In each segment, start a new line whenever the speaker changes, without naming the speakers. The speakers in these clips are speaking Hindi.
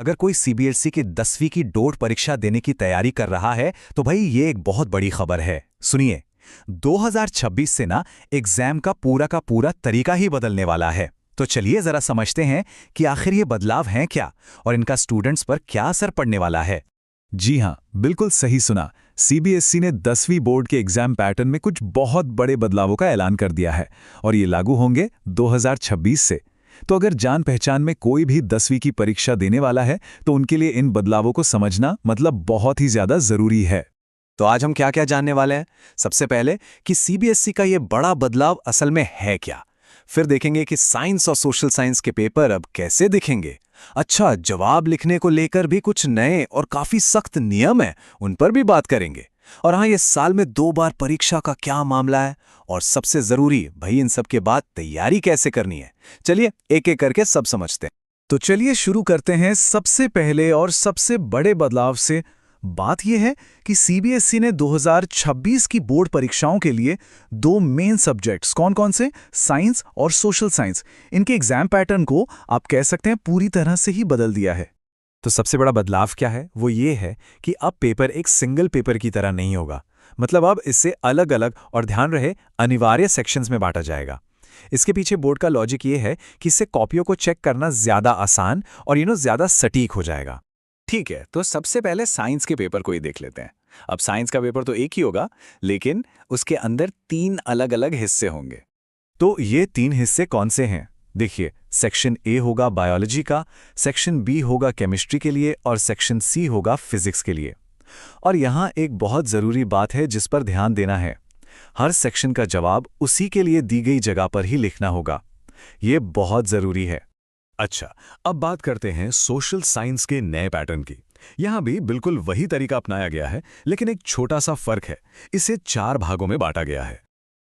अगर कोई सीबीएसई की 10वीं की बोर्ड परीक्षा देने की तैयारी कर रहा है तो भाई ये एक बहुत बड़ी खबर है। सुनिए, 2026 से ना एग्जाम का पूरा तरीका ही बदलने वाला है। तो चलिए जरा समझते हैं कि आखिर ये बदलाव हैं क्या और इनका स्टूडेंट्स पर क्या असर पड़ने वाला है।
जी हाँ, बिल्कुल सही सुना। सीबीएसई ने 10वीं बोर्ड के एग्जाम पैटर्न में कुछ बहुत बड़े बदलावों का ऐलान कर दिया है और ये लागू होंगे 2026 से। तो अगर जान पहचान में कोई भी 10वीं की परीक्षा देने वाला है तो उनके लिए इन बदलावों को समझना मतलब बहुत ही ज्यादा जरूरी है।
तो आज हम क्या क्या जानने वाले हैं। सबसे पहले कि सीबीएसई का ये बड़ा बदलाव असल में है क्या। फिर देखेंगे कि साइंस और सोशल साइंस के पेपर अब कैसे दिखेंगे। अच्छा, जवाब लिखने को लेकर भी कुछ नए और काफी सख्त नियम हैं, उन पर भी बात करेंगे। और हाँ, ये साल में 2 बार परीक्षा का क्या मामला है और सबसे जरूरी भाई इन सब के बाद तैयारी कैसे करनी है। चलिए एक एक करके सब समझते हैं।
तो चलिए शुरू करते हैं सबसे पहले और सबसे बड़े बदलाव से। बात यह है कि सीबीएसई ने 2026 की बोर्ड परीक्षाओं के लिए 2 मेन सब्जेक्ट्स कौन कौन से, साइंस और सोशल साइंस, इनके एग्जाम पैटर्न को आप कह सकते हैं पूरी तरह से ही बदल दिया है।
तो सबसे बड़ा बदलाव क्या है, वो ये है कि अब पेपर एक सिंगल पेपर की तरह नहीं होगा। मतलब अब इससे अलग अलग और ध्यान रहे अनिवार्य सेक्शंस में बांटा जाएगा। इसके पीछे बोर्ड का लॉजिक ये है कि इससे कॉपियों को चेक करना ज्यादा आसान और ज्यादा सटीक हो जाएगा। ठीक है, तो सबसे पहले साइंस के पेपर को ही देख लेते हैं। अब साइंस का पेपर तो एक ही होगा, लेकिन उसके अंदर 3 अलग अलग हिस्से होंगे।
तो ये 3 हिस्से कौन से हैं? देखिए, सेक्शन ए होगा बायोलॉजी का, सेक्शन बी होगा केमिस्ट्री के लिए और सेक्शन सी होगा फिजिक्स के लिए। और यहाँ एक बहुत ज़रूरी बात है जिस पर ध्यान देना है। हर सेक्शन का जवाब उसी के लिए दी गई जगह पर ही लिखना होगा। ये बहुत ज़रूरी है।
अच्छा, अब बात करते हैं सोशल साइंस के नए पैटर्न की। यहां भी बिल्कुल वही तरीका अपनाया गया है, लेकिन एक छोटा सा फर्क है। इसे 4 भागों में बांटा गया है।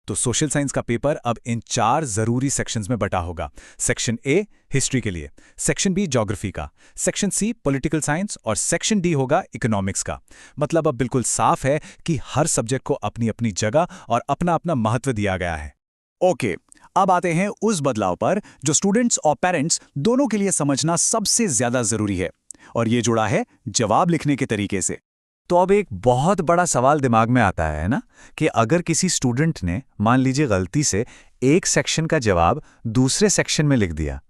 तो सोशल साइंस का पेपर अब इन 4 जरूरी सेक्शंस में बटा होगा। सेक्शन ए हिस्ट्री के लिए, सेक्शन बी ज्योग्राफी का, सेक्शन सी पॉलिटिकल साइंस और सेक्शन डी होगा इकोनॉमिक्स का। मतलब अब बिल्कुल साफ है कि हर सब्जेक्ट को अपनी अपनी जगह और अपना अपना महत्व दिया गया है। ओके, अब आते हैं उस बदलाव पर जो स्टूडेंट्स और पेरेंट्स दोनों के लिए समझना सबसे ज्यादा जरूरी है, और ये जुड़ा है जवाब लिखने के तरीके से। तो अब एक बहुत बड़ा सवाल दिमाग में आता है ना, कि अगर किसी स्टूडेंट ने मान लीजिए गलती से एक सेक्शन का जवाब दूसरे सेक्शन में लिख दिया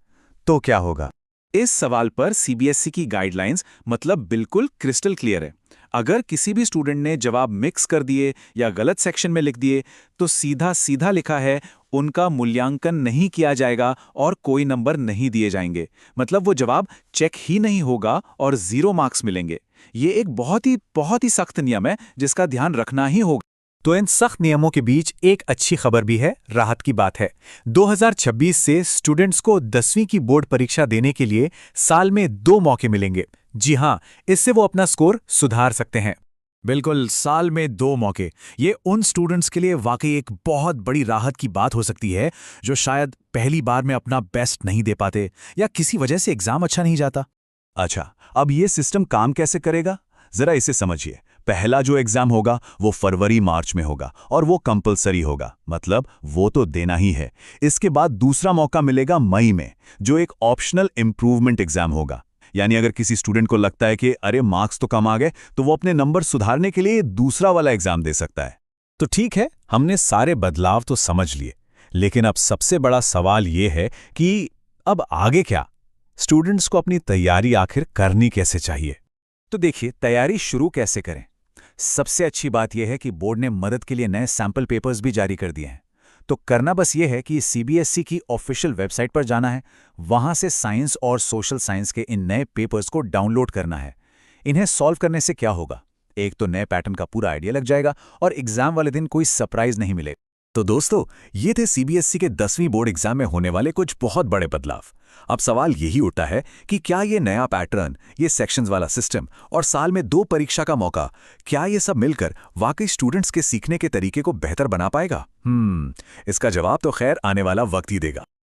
तो क्या होगा। इस सवाल पर सीबीएसई की गाइडलाइंस मतलब बिल्कुल क्रिस्टल क्लियर है। अगर किसी भी स्टूडेंट ने जवाब मिक्स कर दिए या गलत सेक्शन में लिख दिए तो सीधा सीधा लिखा है, उनका मूल्यांकन नहीं किया जाएगा और कोई नंबर नहीं दिए जाएंगे। मतलब वो जवाब चेक ही नहीं होगा और 0 मार्क्स मिलेंगे। ये एक बहुत ही सख्त नियम है जिसका ध्यान रखना ही होगा। तो इन सख्त नियमों के बीच एक अच्छी खबर भी है, राहत की बात है। 2026 से स्टूडेंट्स को 10वीं की बोर्ड परीक्षा देने के लिए साल में 2 मौके मिलेंगे। जी हां, इससे वो अपना स्कोर सुधार सकते हैं। बिल्कुल, साल में 2 मौके। ये उन स्टूडेंट्स के लिए वाकई एक बहुत बड़ी राहत की बात हो सकती है जो शायद पहली बार में अपना बेस्ट नहीं दे पाते या किसी वजह से एग्जाम अच्छा नहीं जाता।
अच्छा, अब ये सिस्टम काम कैसे करेगा, जरा इसे समझिए। पहला जो एग्जाम होगा वो फरवरी-मार्च में होगा और वो कंपलसरी होगा, मतलब वो तो देना ही है। इसके बाद दूसरा मौका मिलेगा मई में, जो एक ऑप्शनल इंप्रूवमेंट एग्जाम होगा। यानी अगर किसी स्टूडेंट को लगता है कि अरे मार्क्स तो कम आ गए, तो वो अपने नंबर सुधारने के लिए दूसरा वाला एग्जाम दे सकता है।
तो ठीक है, हमने सारे बदलाव तो समझ लिए, लेकिन अब सबसे बड़ा सवाल ये है कि अब आगे क्या। स्टूडेंट्स को अपनी तैयारी आखिर करनी कैसे चाहिए। तो देखिए, तैयारी शुरू कैसे करें। सबसे अच्छी बात यह है कि बोर्ड ने मदद के लिए नए सैंपल पेपर्स भी जारी कर दिए हैं। तो करना बस ये है कि सीबीएसई की ऑफिशियल वेबसाइट पर जाना है, वहां से साइंस और सोशल साइंस के इन नए पेपर्स को डाउनलोड करना है। इन्हें सॉल्व करने से क्या होगा, एक तो नए पैटर्न का पूरा आइडिया लग जाएगा और एग्जाम वाले दिन कोई सरप्राइज नहीं मिलेगा। तो दोस्तों, ये थे सीबीएसई के 10वीं बोर्ड एग्जाम में होने वाले कुछ बहुत बड़े बदलाव। अब सवाल यही उठता है कि क्या ये नया पैटर्न, ये सेक्शंस वाला सिस्टम और साल में 2 परीक्षा का मौका, क्या ये सब मिलकर वाकई स्टूडेंट्स के सीखने के तरीके को बेहतर बना पाएगा? इसका जवाब तो खैर आने वाला वक्त ही देगा।